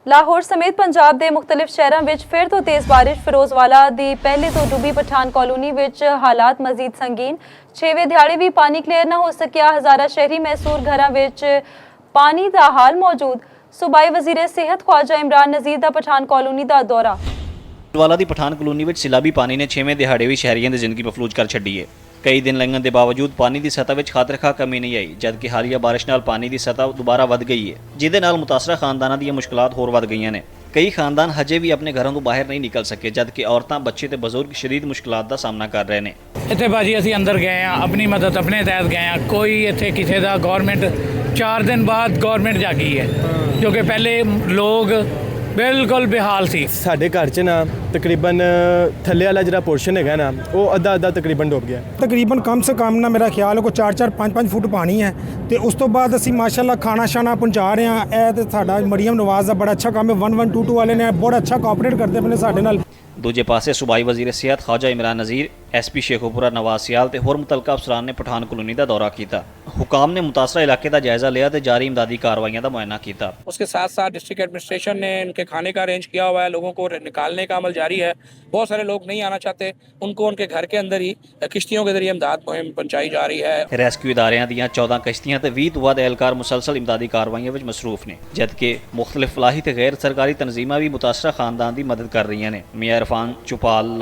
ਲਾਹੌਰ ਸਮੇਤ ਪੰਜਾਬ ਦੇ ਮੁxtਲਿਫ ਸ਼ਹਿਰਾਂ ਵਿੱਚ ਫਿਰ ਤੋਂ ਤੇਜ਼ ਬਾਰਿਸ਼। ਫਿਰੋਜ਼ਵਾਲਾ ਦੀ ਪਹਿਲੇ ਤੋਂ ਡੁੱਬੀ ਪਠਾਨ ਕਾਲੋਨੀ ਵਿੱਚ ਹਾਲਾਤ ਮਜ਼ੀਦ ਸੰਗੀਨ। 6ਵੇਂ ਦਿਹਾੜੇ ਵੀ ਪਾਣੀ ਕਲੀਅਰ ਨਾ ਹੋ ਸਕਿਆ। ਹਜ਼ਾਰਾਂ ਸ਼ਹਿਰੀ ਮਹਿਸੂਰ ਘਰਾਂ ਵਿੱਚ ਪਾਣੀ ਦਾ ਹਾਲ ਮੌਜੂਦ। सूबाई वजीर सेहत ख्वाजा इमरान नज़ीर का पठान कॉलोनी का दौरा। वाला दी पठान कॉलोनी में सैलाबी पानी ने 6वें दिहाड़े भी शहरियों की जिंदगी मफलूज कर छड़ी है। कई दिन लंघन के बावजूद पानी की सतह में खातरखा कमी नहीं आई, जबकि हालिया बारिश नाल पानी की सतह दोबारा वध गई है, जिहदे नाल मुतासरा खानदानां दी मुश्किलात होर वध गईयां ने। कई खानदान हजे भी अपने घरों तो बाहर नहीं निकल सके, जबकि औरतां बच्चे ते बजुर्ग शदीद मुश्किलात का सामना कर रहे हैं। ਇੱਥੇ ਭਾਜੀ ਅਸੀਂ ਅੰਦਰ ਗਏ ਆ, ਆਪਣੀ ਮਦਦ ਆਪਣੇ ਤਹਿਤ ਗਏ ਆ। ਕੋਈ ਇੱਥੇ ਕਿਸੇ ਦਾ ਗਵਰਨਮੈਂਟ 4 ਦਿਨ ਬਾਅਦ ਗਵਰਨਮੈਂਟ ਜਾਗੀ ਹੈ, ਜੋ ਕਿ ਪਹਿਲੇ ਲੋਕ ਬਿਲਕੁਲ ਬੇਹਾਲ ਸੀ। ਸਾਡੇ ਘਰ 'ਚ ਨਾ ਤਕਰੀਬਨ ਥੱਲੇ ਵਾਲਾ ਜਿਹੜਾ ਪੋਰਸ਼ਨ ਹੈਗਾ ਨਾ ਉਹ ਅੱਧਾ ਤਕਰੀਬਨ ਡੁੱਬ ਗਿਆ। ਤਕਰੀਬਨ ਕਮ ਸੇ ਕਮ ਨਾ ਮੇਰਾ ਖਿਆਲ ਕੋ 4-4 5-5 ਫੁੱਟ ਪਾਣੀ ਹੈ ਤੇ ਉਸ ਤੋਂ ਬਾਅਦ ਅਸੀਂ ਮਾਸ਼ਾਅੱਲਾ ਖਾਣਾ ਸ਼ਾਨਾ ਪਹੁੰਚਾ ਰਹੇ ਹਾਂ। ਇਹ ਤੇ ਸਾਡਾ ਮਰੀਮ ਨਵਾਜ਼ ਦਾ ਬੜਾ ਅੱਛਾ ਕੰਮ ਹੈ। 1122 ਵਾਲੇ ਨੇ ਬੜਾ ਅੱਛਾ ਕੋਆਪਰੇਟ ਕਰਦੇ ਪਏ ਨੇ ਸਾਡੇ ਨਾਲ। दूजे पासे सूबाई वजीर सेहत ख्वाजा इमरान नज़ीर, SP शेखोपुरा नवाज सियाल ते होर मुतलका अफसरान ने पठान कॉलोनी का दौरा किया। हुकाम ने मुतासरा इलाके का जायजा लिया तो जारी इमदादी कार्रवाइयों का मुआयना किया। उसके साथ साथ डिस्ट्रिक्ट एडमिनिस्ट्रेशन ने इनके खाने का अरेंज किया हुआ है। लोगों को निकालने का अमल जारी है। बहुत सारे लोग नहीं आना चाहते, उनको उनके घर के अंदर ही किश्तियों के जरिए इमदाद मुहिम पहुँचाई जा रही है। रेस्क्यू इदारियां दियां 14 किश्तियां ते 20 तो वध एहलकार मुसलसल इमदादी कार्रवाइयों में मसरूफ ने, जबकि मुख्तलिफ फलाही ते गैर सरकारी तंजीमां भी मुतासरा खानदान की मदद कर रही ने। मियां इरफान चुपाल।